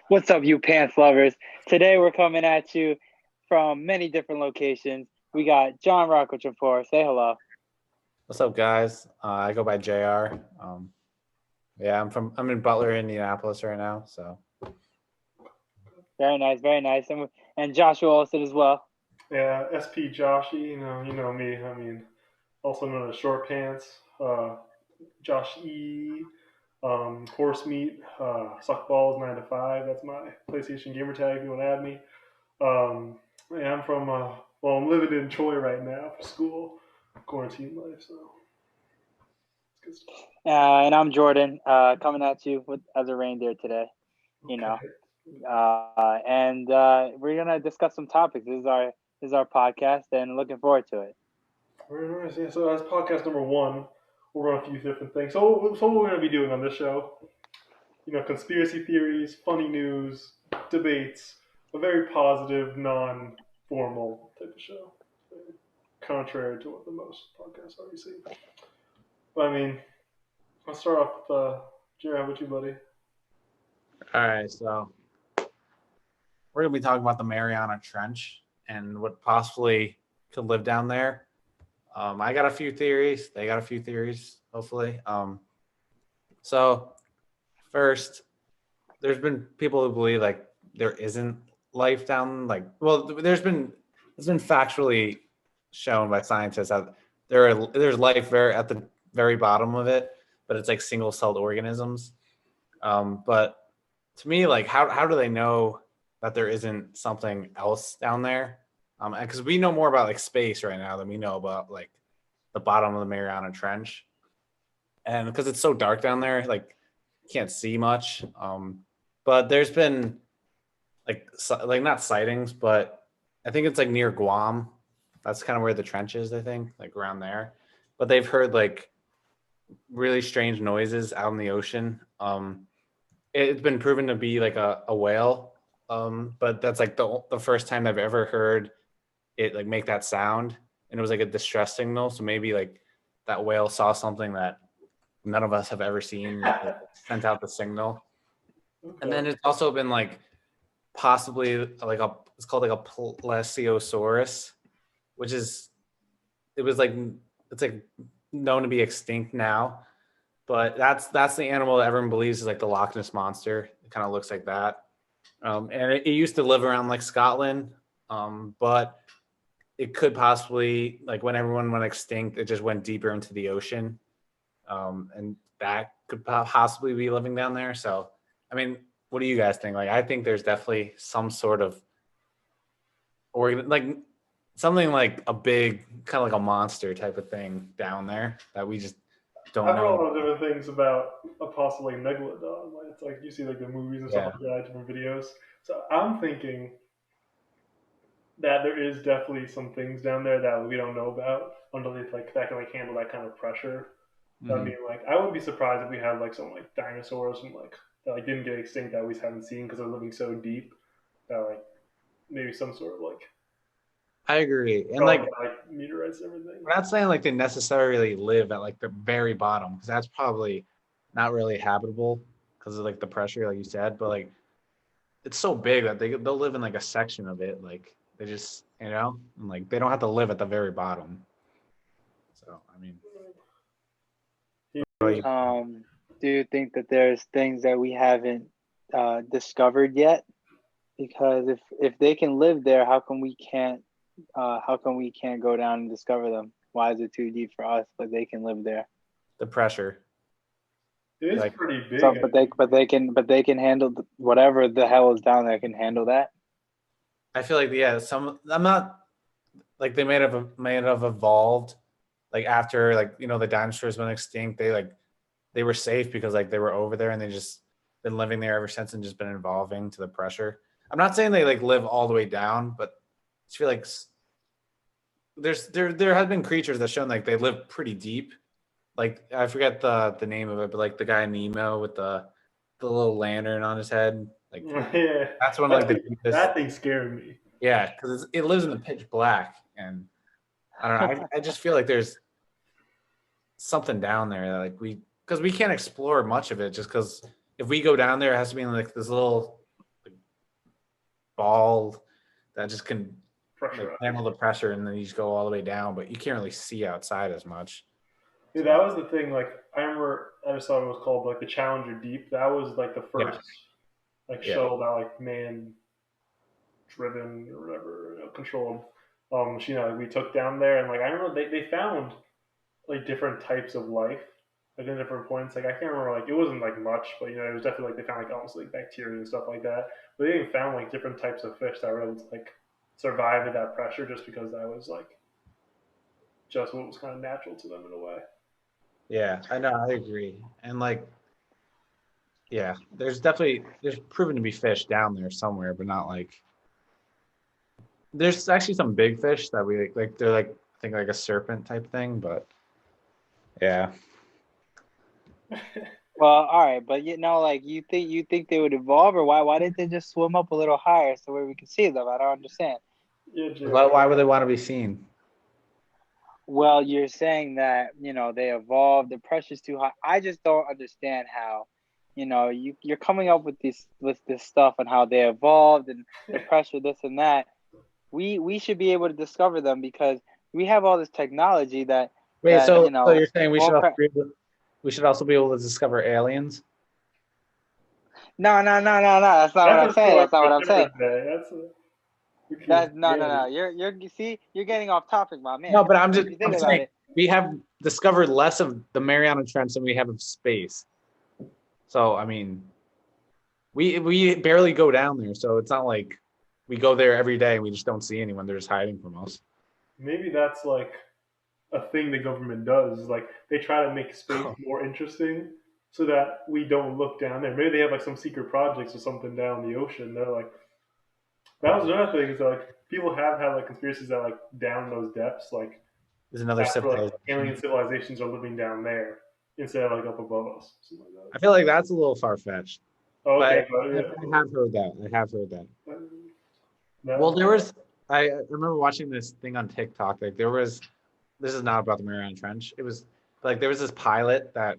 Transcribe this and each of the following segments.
What's up, you pants lovers? Today we're coming at you from many different locations. We got John Rockwood Report. Say hello. What's up, guys? I go by JR. Yeah, I'm in Butler, Indianapolis right now. So Very nice, very nice. And Joshua Olsen as well. Yeah, SP Joshy, you know me. I mean, also known as Short Pants, Josh E, Horse Meat, Suck Balls 9 to 5. That's my PlayStation gamer tag. If you want to add me. Yeah, I'm living in Troy right now for school, quarantine life. So it's good stuff. And I'm Jordan, coming at you as a reindeer today. You know, Okay. and we're gonna discuss some topics. This is our podcast, and looking forward to it. Very nice. Yeah, so that's podcast number one. We'll run a few different things. So what we're going to be doing on this show, conspiracy theories, funny news, debates, a very positive, non-formal type of show, contrary to what the most podcasts already see. But I mean, let's start off with Jerry. How about you, buddy? all right, so we're gonna be talking about the Mariana Trench and what possibly could live down there. I got a few theories. They got a few theories, hopefully. So first, there's been people who believe like there isn't life down there's been factually shown by scientists that there's life at the very bottom of it, but it's like single-celled organisms. But to me, like how do they know that there isn't something else down there? Because we know more about like space right now than we know about like the bottom of the Mariana Trench, and because it's so dark down there, like you can't see much. But there's been like not sightings, but I think it's like near Guam. That's kind of where the trench is, I think, like around there. But they've heard like really strange noises out in the ocean. It's been proven to be like a whale. But that's like the first time I've ever heard it like make that sound, and it was like a distress signal. So maybe like that whale saw something that none of us have ever seen, like, sent out the signal. And then it's also been like possibly like it's called like a plesiosaurus, which is it was like it's like known to be extinct now, but that's the animal that everyone believes is like the Loch Ness monster. It kind of looks like that. And it used to live around like Scotland, but it could possibly like when everyone went extinct, it just went deeper into the ocean, and that could possibly be living down there. So, I mean, what do you guys think? Like, I think there's definitely some sort of like something like a big kind of like a monster type of thing down there that we just don't I've heard a know. lot of different things about a possibly megalodon. Like it's like you see like the movies and stuff Yeah, like that, different videos. So I'm thinking that there is definitely some things down there that we don't know about underneath, like that can like handle that kind of pressure. I hmm mean, like I wouldn't be surprised if we had like some like dinosaurs and like that like didn't get extinct that we just haven't seen because they're living so deep that like maybe some sort of like I agree. And probably like, like meteorites and everything. we're not saying like they necessarily live at like the very bottom because that's probably not really habitable because of like the pressure, like you said. But like, it's so big that they'll live in like a section of it. Like they just and, like they don't have to live at the very bottom. So I mean, what about you? Um, do you think that there's things that we haven't discovered yet? Because if they can live there, how come we can't? How come we can't go down and discover them? Why is it too deep for us, but they can live there? The pressure. It is Like pretty So, big. but they can handle whatever the hell is down there. Can handle that. I feel like some I'm not like they may have evolved like after like the dinosaurs went extinct. They were safe because like they were over there and they just been living there ever since and just been evolving to the pressure. I'm not saying they like live all the way down, but I just feel like there have been creatures that shown like they live pretty deep. Like I forget the name of it, but like the guy Nemo with the little lantern on his head, like Yeah, that's one of like that the thing, deepest. that thing scared me. Yeah, because it lives in the pitch black, and I don't know. I just feel like there's something down there that like because we can't explore much of it just because if we go down there, it has to be in like this little ball that just can Pressure. handle the pressure, and then you just go all the way down. But you can't really see outside as much. Yeah, that was the thing. Like I remember, I just thought it was called like the Challenger Deep. That was like the first shuttle that like man driven or whatever controlled machine that like, we took down there. And like I remember they found like different types of life like in different points. Like I can't remember like it wasn't like much, but it was definitely like they found like almost like bacteria and stuff like that. But they even found like different types of fish that were able to like survive at that pressure just because that was like just what was kind of natural to them in a way. Yeah, I know. I agree. And like, yeah, there's proven to be fish down there somewhere, but not like. There's actually some big fish that we like. They're like I think like a serpent type thing, but yeah. Well, all right, but like you think they would evolve, or why didn't they just swim up a little higher so where we can see them? I don't understand. Yeah, Why would they want to be seen? Well, you're saying that they evolved, the pressure's too high. I just don't understand how, you're coming up with this stuff and how they evolved and the pressure, this and that. We should be able to discover them because we have all this technology that. Wait, so you're saying we should also be able to discover aliens? No. That's not what I'm saying. That's not what I'm saying. No. You're getting off topic, my man. No, but I'm saying we have discovered less of the Mariana Trench than we have of space. So I mean, we barely go down there, so it's not like we go there every day and we just don't see anyone. They're just hiding from us. Maybe that's like a thing the government does. Is like they try to make space more interesting so that we don't look down there. Maybe they have like some secret projects or something down the ocean. They're like, that was another thing is like people have had like conspiracies that like down those depths, like there's another civilization. Like, alien civilizations are living down there instead of like up above us. Like that. I feel like that's a little far fetched. Okay, I have heard that. Well, I remember watching this thing on TikTok. Like this is not about the Mariana Trench. It was like there was this pilot that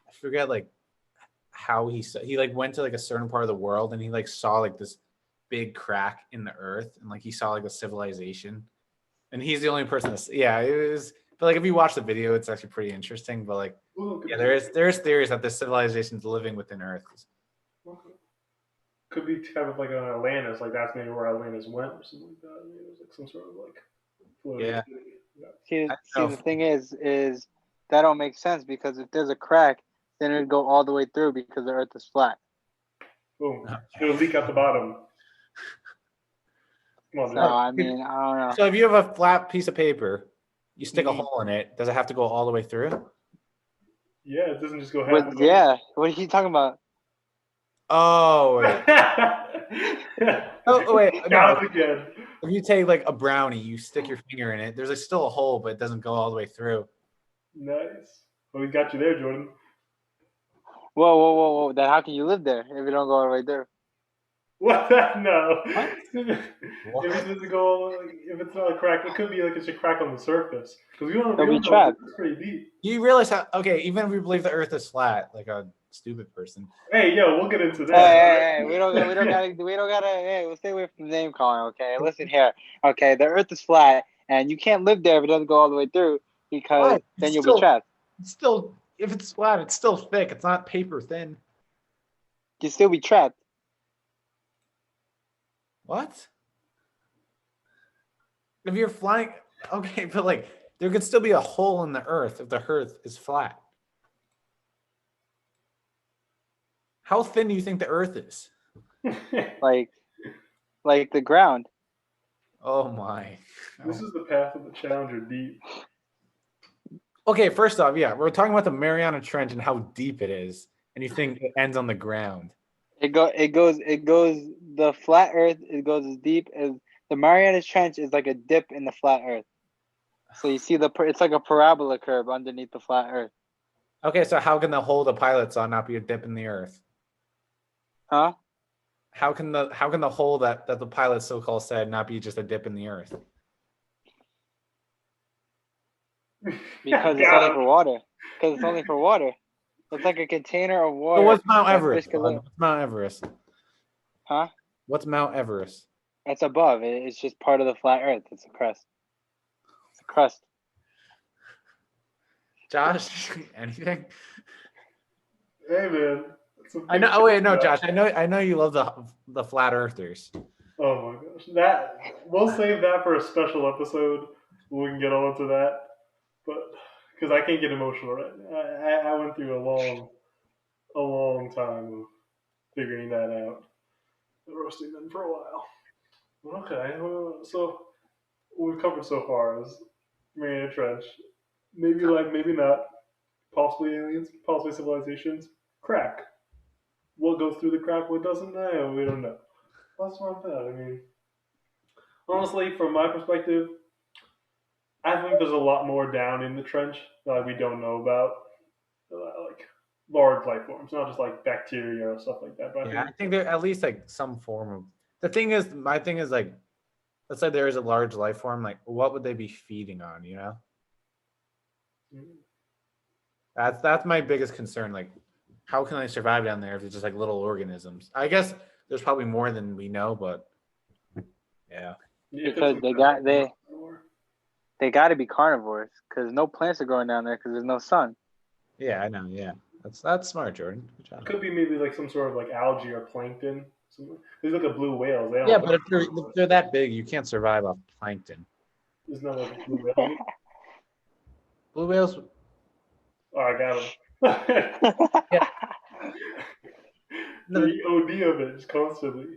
I forget like how he like went to like a certain part of the world and he like saw like this big crack in the earth and like he saw like a civilization and he's the only person it was. But like if you watch the video, it's actually pretty interesting. But like there's theories that this civilization is living within Earth. Could be kind of like an Atlantis, like that's maybe where Atlantis went or something like that. Maybe it was like some sort of like See, the thing is that don't make sense because if there's a crack, then it would go all the way through because the Earth is flat. Boom! It'll leak out the bottom. Come on, I mean, I don't know. So if you have a flat piece of paper, you stick a hole in it. Does it have to go all the way through? Yeah, it doesn't just go halfway. Yeah, what are you talking about? Oh wait. Wait. No. Again. If you take like a brownie, you stick your finger in it. There's like still a hole, but it doesn't go all the way through. Nice. Well, we got you there, Jordan. Whoa! Then how can you live there if you don't go all the way through? What? No. What? If it's not a crack, it could be like it's a crack on the surface. Because we don't know it's pretty deep. You realize how? Okay, even if we believe the Earth is flat, like a stupid person. Hey, we'll get into that. Hey, we don't gotta. Hey, we'll stay away from name calling. Okay, listen here. Okay, the Earth is flat, and you can't live there if it doesn't go all the way through because then you'll be trapped. It's still, if it's flat, it's still thick. It's not paper thin. You'll still be trapped. What? If you're flying, okay, but like there could still be a hole in the Earth if the Earth is flat. How thin do you think the Earth is? like the ground. Oh my! This is the path of the Challenger Deep. Okay, first off, we're talking about the Mariana Trench and how deep it is, and you think it ends on the ground. It goes. The flat Earth. It goes as deep as the Mariana Trench is like a dip in the flat Earth. So you see it's like a parabola curve underneath the flat Earth. Okay, so how can the hole the pilot saw not be a dip in the Earth? Huh? How can the hole that the pilot so-called said not be just a dip in the Earth? Because it's only for water. Because it's only for water. It's like a container of water. So what's Mount Everest? What's Mount Everest? Huh? What's Mount Everest? It's above. It's just part of the flat Earth. It's a crust. It's a crust. Josh, anything? Hey man, it's a I know. big Oh wait, no, show. Josh. I know you love the flat earthers. Oh my gosh, that we'll save that for a special episode. We can get on into that, but because I can't get emotional right now. I went through a long time of figuring that out, roasting them for a while. Okay, well, so what we've covered so far is Mariana Trench. Maybe life, maybe not. Possibly aliens, possibly civilizations. Crack. What goes through the crack, what doesn't? We don't know. That's not bad. I mean, honestly, from my perspective, I think there's a lot more down in the trench that we don't know about, like large life forms, not just like bacteria or stuff like that. But Yeah, I think there at least like some form of. The thing is, my thing is like, let's say there is a large life form. Like, what would they be feeding on? You know, that's my biggest concern. Like, how can they survive down there if it's just like little organisms? I guess there's probably more than we know, but yeah. Because they got to be carnivores because no plants are growing down there because there's no sun. Yeah, I know. Yeah, that's smart, Jordan. Good job. It could be maybe like some sort of like algae or plankton. They look at blue whales. They don't Yeah, but if they're that big, you can't survive off plankton. There's no like blue whale. Blue whales. Oh, I got him. Yeah. The OD of it just constantly.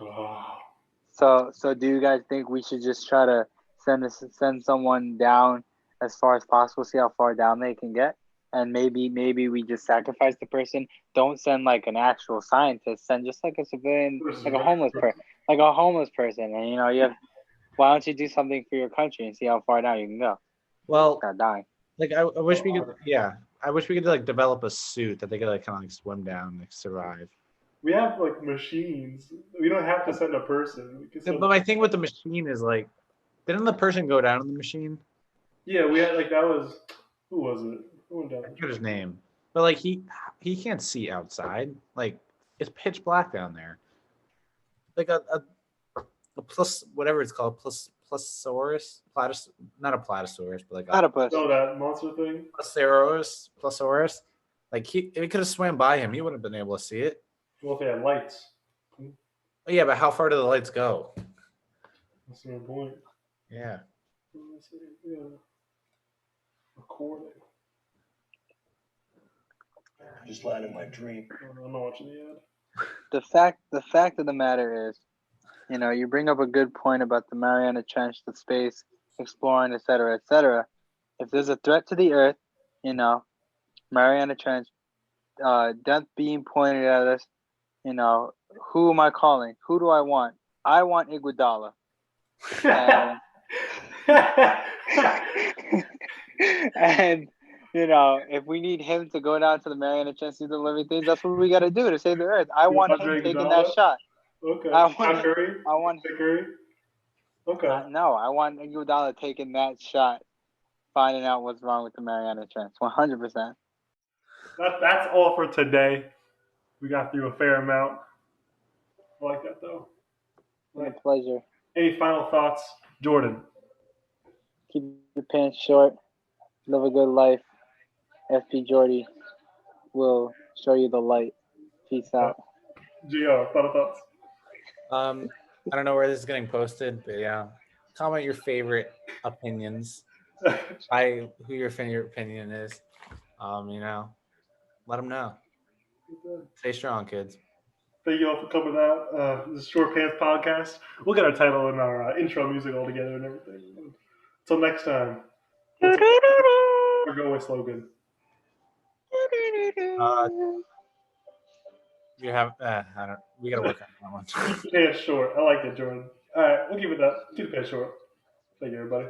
Oh. So do you guys think we should just try to send someone down as far as possible, see how far down they can get, and maybe we just sacrifice the person. Don't send like an actual scientist. Send just like a civilian, like a homeless person, and you have. Why don't you do something for your country and see how far down you can go? Well, Without dying. like I wish we could. Yeah, I wish we could like develop a suit that they could like kind of like swim down and like survive. We have like machines. We don't have to send a person. But my thing with the machine is like, didn't the person go down in the machine? Yeah, we had like that was who was it? Who went down? I forget his name. But like he can't see outside. Like it's pitch black down there. Like a plus whatever it's called, plusaurus, not a platysaurus, but like a Platypus. Oh, that monster thing. plusaurus. Like it could have swam by him. He wouldn't have been able to see it. Well, if they had lights. Oh, yeah, but how far do the lights go? That's no point. Yeah. Yeah. Recording. Just lying in my dream. I'm not watching the ad. The fact of the matter is, you bring up a good point about the Mariana Trench, the space exploring, et cetera, et cetera. If there's a threat to the Earth, Mariana Trench, death being pointed at us, who am I calling? Who do I want? I want Iguodala. And if we need him to go down to the Mariana Trench to do the living things, that's what we got to do to save the Earth. I want him taking that shot. Okay. I want Curry. Okay. no, I want Iguodala taking that shot, finding out what's wrong with the Mariana Trench. 100%. That's all for today. We got through a fair amount. I like that though. My pleasure. Any final thoughts, Jordan? Keep your pants short. Live a good life. FP Jordy will show you the light. Peace out. Gio, final thoughts. I don't know where this is getting posted, but yeah, comment your favorite opinions. Who your favorite opinion is. Let them know. Stay strong, kids. Thank you all for coming out. This is Short Pants Podcast. We'll get our title and our intro music all together and everything. Until next time. Our go-away slogan. You have we gotta work on that one. Keep the pants short. I like it, Jordan. All right, we'll keep it up. Keep the pants short. Thank you, everybody.